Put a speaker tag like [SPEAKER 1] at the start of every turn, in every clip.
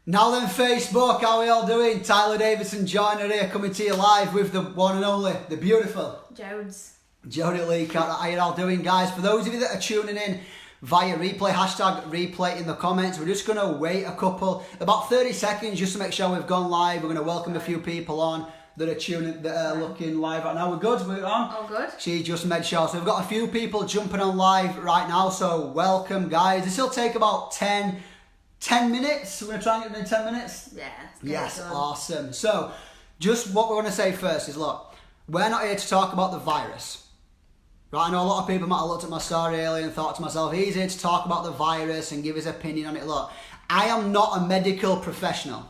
[SPEAKER 1] Now then, Facebook, how are we all doing? Tyler Davidson-Joyner here, coming to you live with the one and only, the beautiful
[SPEAKER 2] Jones.
[SPEAKER 1] Jodie Lee. How are you all doing, guys? For those of you that are tuning in via replay, hashtag replay in the comments, we're just going to wait about 30 seconds just to make sure we've gone live. We're going to welcome a few people on that are looking live right now. We're good? We're on?
[SPEAKER 2] All good.
[SPEAKER 1] She just made sure. So we've got a few people jumping on live right now, so welcome, guys. This will take about 10 minutes. We're going to try and get it in 10 minutes?
[SPEAKER 2] Yeah.
[SPEAKER 1] Yes, awesome. So, just what we're going to say first is, look, we're not here to talk about the virus. Right, I know a lot of people might have looked at my story earlier and thought to myself, he's here to talk about the virus and give his opinion on it. Look, I am not a medical professional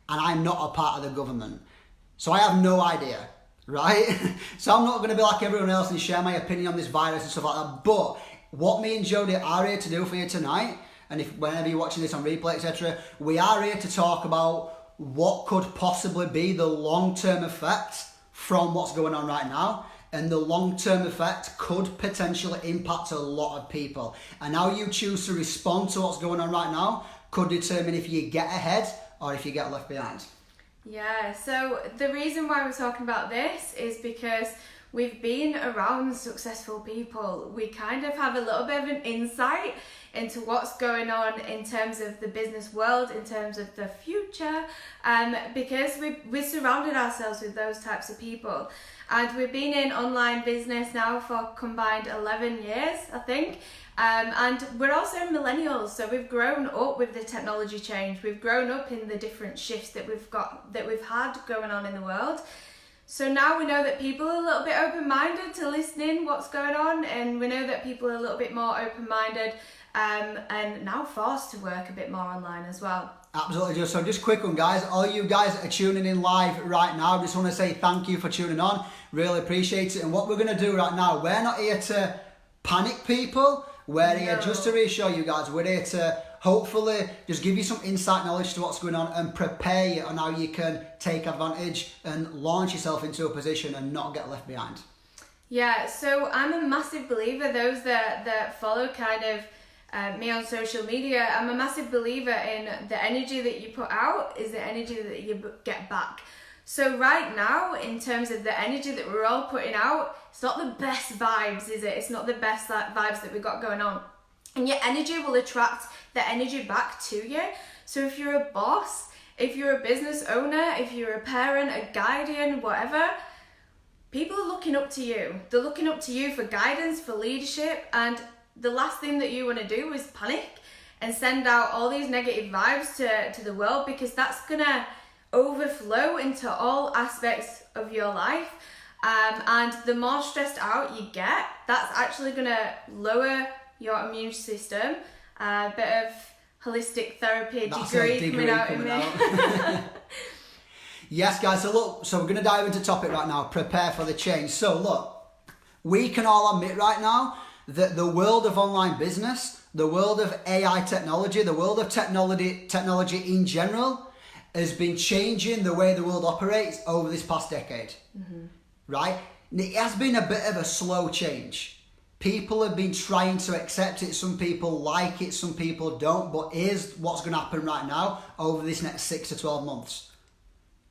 [SPEAKER 1] and I'm not a part of the government. So I have no idea, right? So I'm not going to be like everyone else and share my opinion on this virus and stuff like that. But what me and Jodie are here to do for you tonight, and if whenever you're watching this on replay, etc., we are here to talk about what could possibly be the long-term effect from what's going on right now. And the long-term effect could potentially impact a lot of people. And how you choose to respond to what's going on right now could determine if you get ahead or if you get left behind.
[SPEAKER 2] Yeah, so the reason why we're talking about this is because we've been around successful people. We kind of have a little bit of an insight into what's going on in terms of the business world, in terms of the future, because we've surrounded ourselves with those types of people. And we've been in online business now for combined 11 years, I think. And we're also millennials, so we've grown up with the technology change. We've grown up in the different shifts that we've had going on in the world. So now we know that people are a little bit open-minded to listening what's going on, and we know that people are a little bit more open-minded and now forced to work a bit more online as well.
[SPEAKER 1] Absolutely. So just quick one, guys. All you guys that are tuning in live right now, just want to say thank you for tuning on. Really appreciate it. And what we're going to do right now, we're not here to panic people. We're here just to reassure you guys. We're here to hopefully just give you some insight knowledge to what's going on and prepare you on how you can take advantage and launch yourself into a position and not get left behind.
[SPEAKER 2] Yeah, so I'm a massive believer, those that follow kind of me on social media, I'm a massive believer in the energy that you put out is the energy that you get back. So right now, in terms of the energy that we're all putting out, it's not the best vibes, is it? It's not the best vibes that we got going on. And your energy will attract the energy back to you. So if you're a boss, if you're a business owner, if you're a parent, a guardian, whatever, people are looking up to you. They're looking up to you for guidance, for leadership, and the last thing that you want to do is panic and send out all these negative vibes to the world, because that's going to overflow into all aspects of your life. And the more stressed out you get, that's actually going to lower your immune system. A bit of holistic therapy degree coming out in me.
[SPEAKER 1] Yes, guys. So we're going to dive into topic right now. Prepare for the change. So look, we can all admit right now that the world of online business, the world of AI technology, the world of technology in general has been changing the way the world operates over this past decade. Mm-hmm. Right? And it has been a bit of a slow change. People have been trying to accept it. Some people like it, some people don't. But here's what's going to happen right now over this next 6 to 12 months.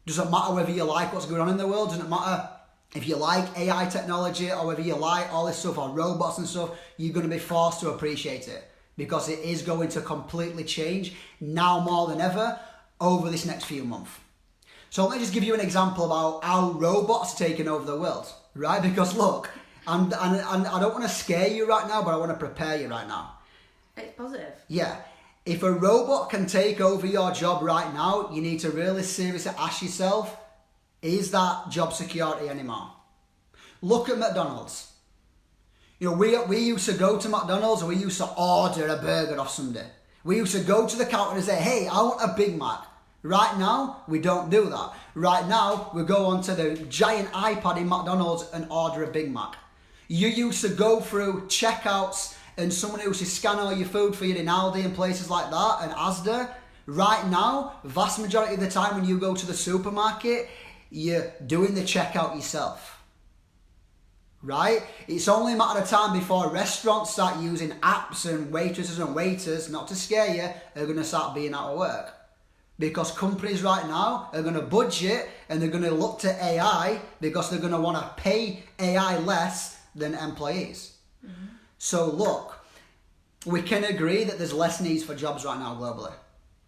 [SPEAKER 1] Doesn't matter whether you like what's going on in the world. Doesn't matter if you like AI technology or whether you like all this stuff on robots and stuff. You're going to be forced to appreciate it, because it is going to completely change now more than ever over this next few months. So let me just give you an example about how robots are taking over the world, right? Because look, and I don't want to scare you right now, but I want to prepare you right now.
[SPEAKER 2] It's positive.
[SPEAKER 1] Yeah. If a robot can take over your job right now, you need to really seriously ask yourself, is that job security anymore? Look at McDonald's. You know, we used to go to McDonald's and we used to order a burger off somebody. We used to go to the counter and say, hey, I want a Big Mac. Right now, we don't do that. Right now, we go onto the giant iPad in McDonald's and order a Big Mac. You used to go through checkouts and someone used to scan all your food for you in Aldi and places like that and Asda. Right now, vast majority of the time when you go to the supermarket, you're doing the checkout yourself. Right? It's only a matter of time before restaurants start using apps and waitresses and waiters, not to scare you, are going to start being out of work. Because companies right now are going to budget and they're going to look to AI because they're going to want to pay AI less than employees. Mm-hmm. So look, we can agree that there's less needs for jobs right now globally.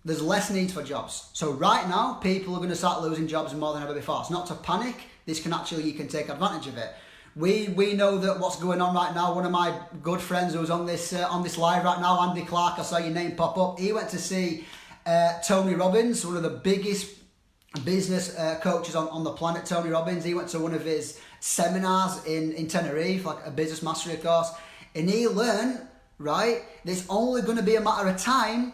[SPEAKER 1] There's less needs for jobs. So right now, people are going to start losing jobs more than ever before. It's not to panic. You can take advantage of it. We know that what's going on right now. One of my good friends who's on this live right now, Andy Clark, I saw your name pop up. He went to see Tony Robbins, one of the biggest business coaches on the planet. Tony Robbins. He went to one of his seminars in Tenerife, like a business mastery course, and he learned, right, there's only going to be a matter of time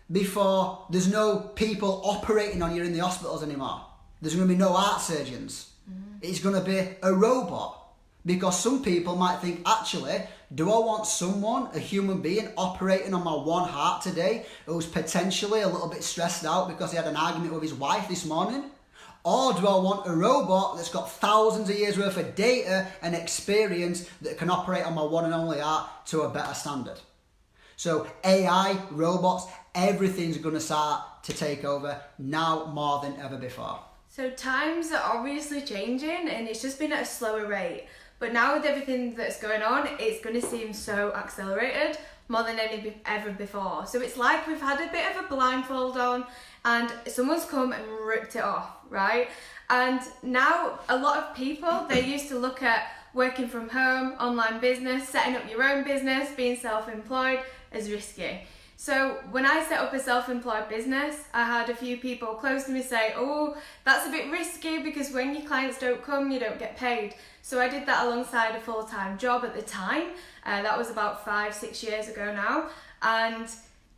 [SPEAKER 1] before there's no people operating on you in the hospitals anymore. There's going to be no heart surgeons. It's going to be a robot. Because some people might think, actually, do I want someone, a human being, operating on my one heart today who's potentially a little bit stressed out because he had an argument with his wife this morning? Or do I want a robot that's got thousands of years worth of data and experience that can operate on my one and only heart to a better standard? So AI, robots, everything's going to start to take over now more than ever before.
[SPEAKER 2] So times are obviously changing and it's just been at a slower rate. But now with everything that's going on, it's going to seem so accelerated more than ever before. So it's like we've had a bit of a blindfold on and someone's come and ripped it off, right? And now a lot of people, they used to look at working from home, online business, setting up your own business, being self-employed as risky. So when I set up a self-employed business, I had a few people close to me say, oh, that's a bit risky because when your clients don't come, you don't get paid. So I did that alongside a full-time job at the time. That was about 5-6 years ago now. And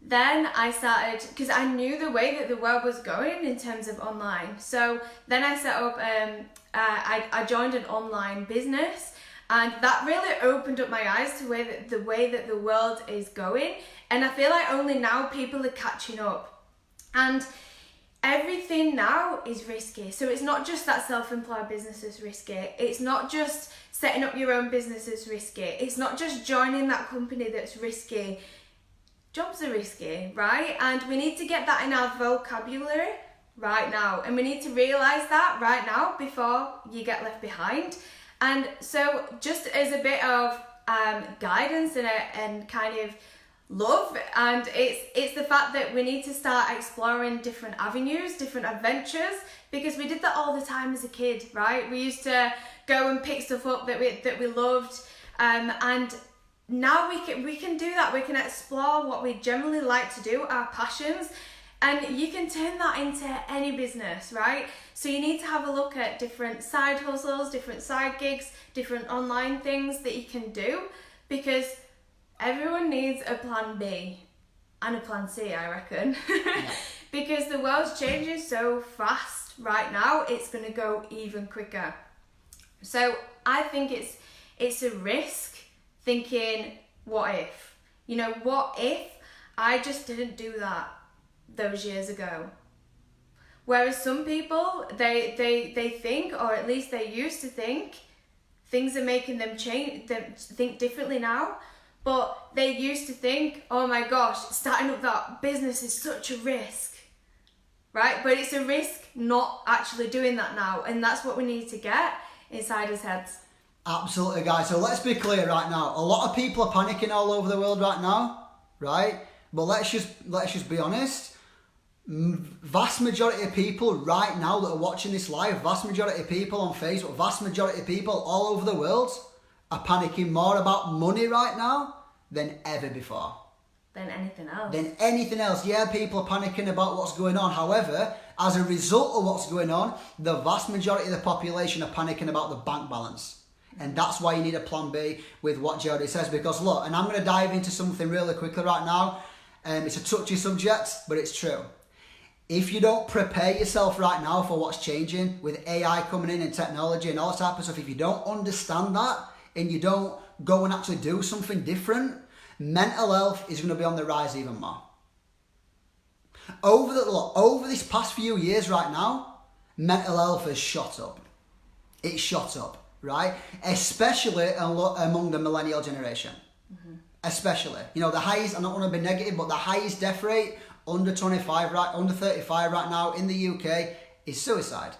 [SPEAKER 2] then I started, because I knew the way that the world was going in terms of online. So then I set up, I joined an online business, and that really opened up my eyes to the way that the world is going. And I feel like only now people are catching up. And everything now is risky. So it's not just that self-employed business is risky. It's not just setting up your own business is risky. It's not just joining that company that's risky. Jobs are risky, right? And we need to get that in our vocabulary right now. And we need to realise that right now before you get left behind. And so just as a bit of guidance and kind of love, and it's the fact that we need to start exploring different avenues, different adventures, because we did that all the time as a kid, right? We used to go and pick stuff up that we loved, and now we can do that. We can explore what we generally like to do, our passions, and you can turn that into any business, right? So you need to have a look at different side hustles, different side gigs, different online things that you can do, because everyone needs a plan B and a plan C, I reckon. Yeah. Because the world's changing so fast right now, it's going to go even quicker. So I think it's a risk thinking, what if? You know, what if I just didn't do that those years ago? Whereas some people, they think, or at least they used to think, things are making them think differently now. But they used to think, oh my gosh, starting up that business is such a risk, right? But it's a risk not actually doing that now. And that's what we need to get inside our heads.
[SPEAKER 1] Absolutely, guys. So let's be clear right now. A lot of people are panicking all over the world right now, right? But let's just be honest. Vast majority of people right now that are watching this live, vast majority of people on Facebook, vast majority of people all over the world are panicking more about money right now than ever before.
[SPEAKER 2] Than
[SPEAKER 1] anything else. Yeah, people are panicking about what's going on. However, as a result of what's going on, the vast majority of the population are panicking about the bank balance. And that's why you need a plan B with what Jody says. Because look, and I'm going to dive into something really quickly right now. It's a touchy subject, but it's true. If you don't prepare yourself right now for what's changing with AI coming in and technology and all that type of stuff, if you don't understand that, and you don't go and actually do something different, mental health is going to be on the rise even more. Over this past few years right now, mental health has shot up. It's shot up, right? Especially among the millennial generation. Mm-hmm. Especially. You know, the highest, I don't want to be negative, but the highest death rate under 25, right, under 35 right now in the UK is suicide,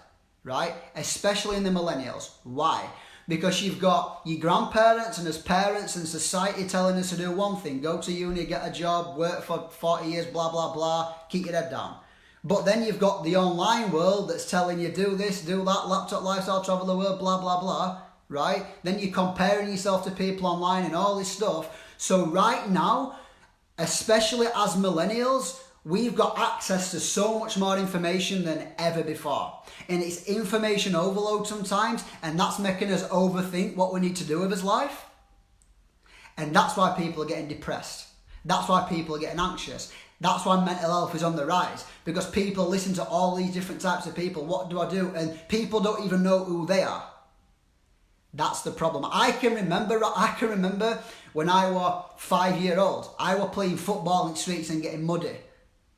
[SPEAKER 1] right? Especially in the millennials. Why? Because you've got your grandparents and as parents and society telling us to do one thing, go to uni, get a job, work for 40 years, blah, blah, blah, keep your head down. But then you've got the online world that's telling you do this, do that, laptop lifestyle, travel the world, blah, blah, blah, right? Then you're comparing yourself to people online and all this stuff. So right now, especially as millennials, we've got access to so much more information than ever before. And it's information overload sometimes, and that's making us overthink what we need to do with his life. And that's why people are getting depressed. That's why people are getting anxious. That's why mental health is on the rise. Because people listen to all these different types of people. What do I do? And people don't even know who they are. That's the problem. I can remember when I was 5 years old, I was playing football in the streets and getting muddy,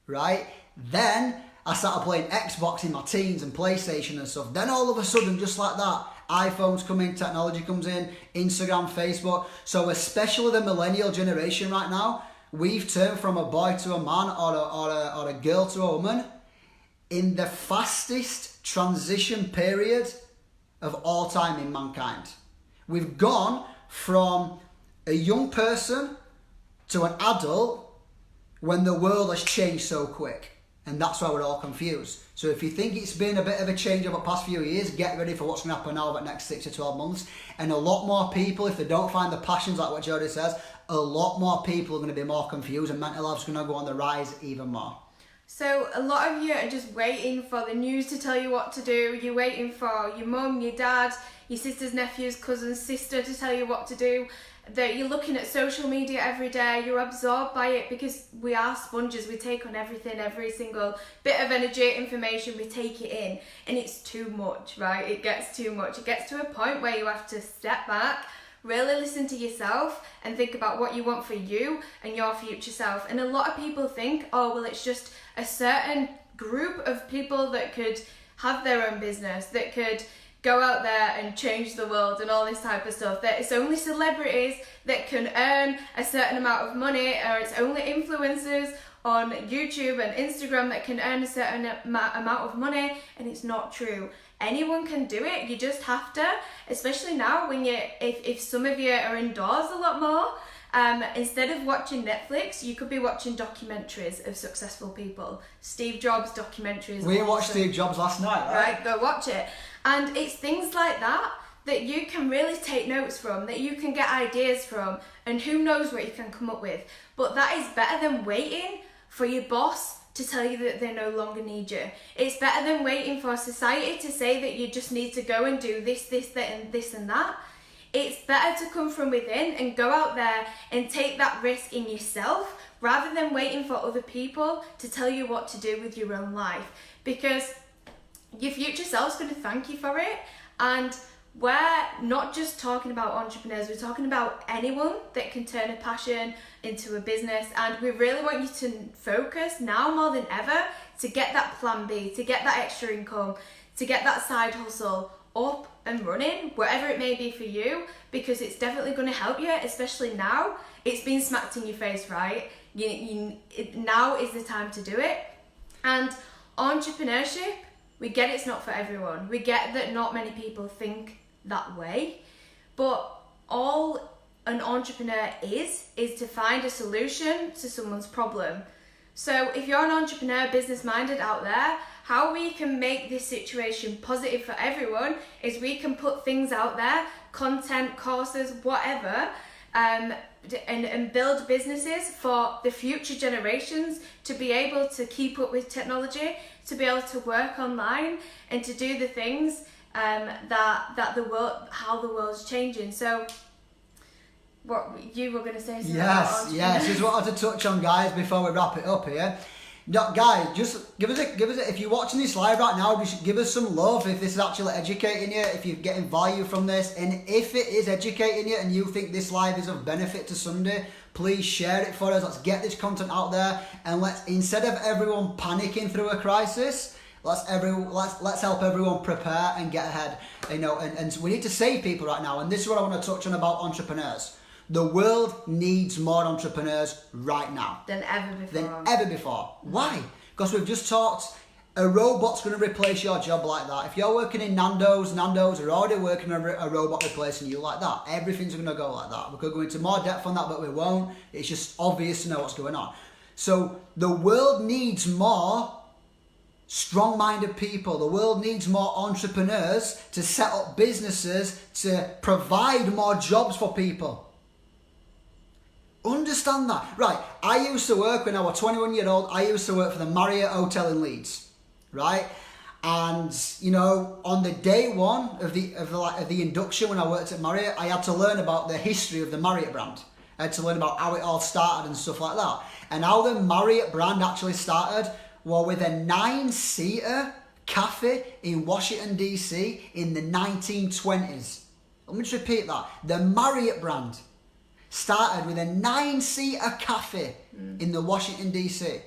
[SPEAKER 1] right? Then I started playing Xbox in my teens and PlayStation and stuff. Then all of a sudden, just like that, iPhones come in, technology comes in, Instagram, Facebook. So especially the millennial generation right now, we've turned from a boy to a man or a girl to a woman in the fastest transition period of all time in mankind. We've gone from a young person to an adult when the world has changed so quick. And that's why we're all confused. So if you think it's been a bit of a change over the past few years, get ready for what's going to happen now over the next 6 to 12 months. And a lot more people, if they don't find the passions like what Jody says, a lot more people are going to be more confused and mental health's going to go on the rise even more.
[SPEAKER 2] So a lot of you are just waiting for the news to tell you what to do. You're waiting for your mum, your dad, your sisters, nephews, cousins, sister to tell you what to do. That you're looking at social media every day, you're absorbed by it because we are sponges, we take on everything, every single bit of energy, information, we take it in, and it's too much, right? It gets too much. It gets to a point where you have to step back, really listen to yourself and think about what you want for you and your future self. And a lot of people think, oh, well, it's just a certain group of people that could have their own business, that could go out there and change the world and all this type of stuff, that it's only celebrities that can earn a certain amount of money, or it's only influencers on YouTube and Instagram that can earn a certain amount of money, and it's not true. Anyone can do it. You just have to, especially now when if some of you are indoors a lot more, instead of watching Netflix, you could be watching documentaries of successful people. Steve Jobs documentaries.
[SPEAKER 1] We watched Steve Jobs last night, right?
[SPEAKER 2] Right, go watch it. And it's things like that that you can really take notes from, that you can get ideas from, and who knows what you can come up with. But that is better than waiting for your boss to tell you that they no longer need you. It's better than waiting for society to say that you just need to go and do this, that, and this and that. It's better to come from within and go out there and take that risk in yourself rather than waiting for other people to tell you what to do with your own life. Because your future self's going to thank you for it. And we're not just talking about entrepreneurs, we're talking about anyone that can turn a passion into a business. And we really want you to focus now more than ever to get that plan B, to get that extra income, to get that side hustle up and running, whatever it may be for you, because it's definitely going to help you, especially now. It's been smacked in your face, right? Now is the time to do it. And entrepreneurship, we get it's not for everyone. We get that not many people think that way, but all an entrepreneur is to find a solution to someone's problem. So if you're an entrepreneur, business minded out there, how we can make this situation positive for everyone is we can put things out there, content, courses, whatever, and build businesses for the future generations to be able to keep up with technology, to be able to work online and to do the things that the world, how the world's changing. So what you were going to say something
[SPEAKER 1] yes this is what I wanted to touch on, guys, before we wrap it up here. No, guys, just give us a, if you're watching this live right now, just give us some love if this is actually educating you, if you're getting value from this, and if it is educating you and you think this live is of benefit to somebody, please share it for us. Let's get this content out there, and let's, instead of everyone panicking through a crisis, let's help everyone prepare and get ahead. You know, and we need to save people right now, and this is what I want to touch on about entrepreneurs. The world needs more entrepreneurs right now.
[SPEAKER 2] Than ever before.
[SPEAKER 1] Why? Because we've just talked, a robot's going to replace your job like that. If you're working in Nando's are already working on a robot replacing you like that. Everything's going to go like that. We could go into more depth on that, but we won't. It's just obvious to know what's going on. So the world needs more strong-minded people. The world needs more entrepreneurs to set up businesses to provide more jobs for people. Understand that. Right, I used to work when I was 21-year-old, I used to work for the Marriott Hotel in Leeds, right? And, you know, on the day one of the induction when I worked at Marriott, I had to learn about the history of the Marriott brand. I had to learn about how it all started and stuff like that. And how the Marriott brand actually started was with a 9-seater cafe in Washington, D.C. in the 1920s. Let me just repeat that. The Marriott brand started with a 9-seater cafe in the Washington, D.C.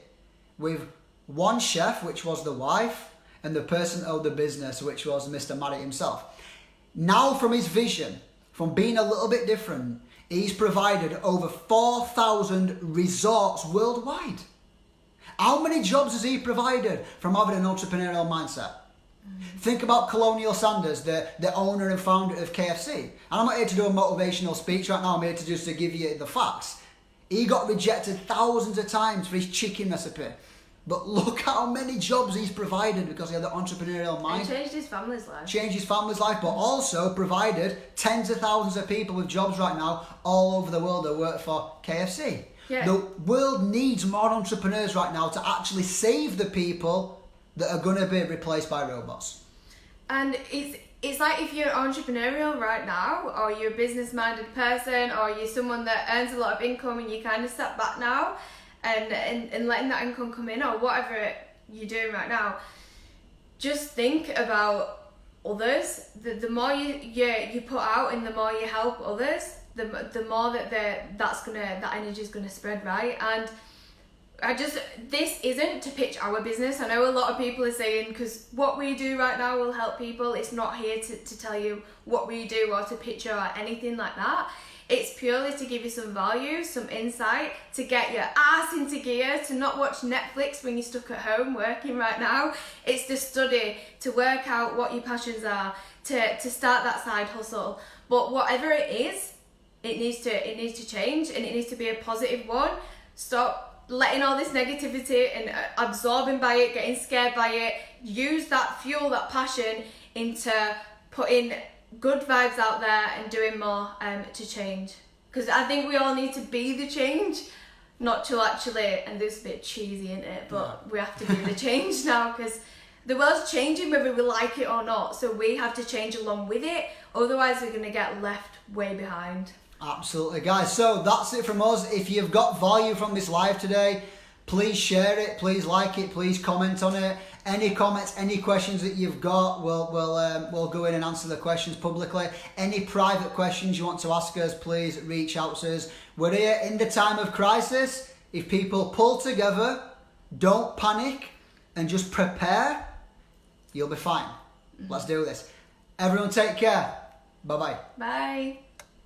[SPEAKER 1] with one chef, which was the wife, and the person who owned the business, which was Mr. Marriott himself. Now from his vision, from being a little bit different, he's provided over 4,000 resorts worldwide. How many jobs has he provided from having an entrepreneurial mindset? Think about Colonial Sanders, the owner and founder of KFC. And I'm not here to do a motivational speech right now, I'm here to just to give you the facts. He got rejected thousands of times for his chicken recipe. But look how many jobs he's provided because he had the entrepreneurial mind.
[SPEAKER 2] And changed his family's life.
[SPEAKER 1] Changed his family's life, but also provided tens of thousands of people with jobs right now all over the world that work for KFC.
[SPEAKER 2] Yeah.
[SPEAKER 1] The world needs more entrepreneurs right now to actually save the people that are going to be replaced by robots.
[SPEAKER 2] And it's like if you're entrepreneurial right now, or you're a business-minded person, or you're someone that earns a lot of income and you kind of step back now and letting that income come in, or whatever you're doing right now, just think about others. The more you put out and the more you help others, the more that energy's gonna spread, right? And this isn't to pitch our business. I know a lot of people are saying, because what we do right now will help people. It's not here to tell you what we do or to pitch or anything like that. It's purely to give you some value, some insight, to get your ass into gear, to not watch Netflix when you're stuck at home working right now. It's to study, to work out what your passions are, to start that side hustle. But whatever it is, it needs to change, and it needs to be a positive one. Stop letting all this negativity and absorbing by it, getting scared by it. Use that fuel, that passion into putting good vibes out there and doing more to change. Because I think we all need to be the change, not to actually, and this is a bit cheesy, isn't it? But we have to be the change now, because the world's changing whether we like it or not. So we have to change along with it. Otherwise, we're going to get left way behind.
[SPEAKER 1] Absolutely, guys. So that's it from us. If you've got value from this live today, please share it, please like it, please comment on it. Any comments, any questions that you've got, we'll go in and answer the questions publicly. Any private questions you want to ask us, please reach out to us. We're here in the time of crisis. If people pull together, don't panic, and just prepare, you'll be fine. Let's do this. Everyone take care. Bye-bye.
[SPEAKER 2] Bye.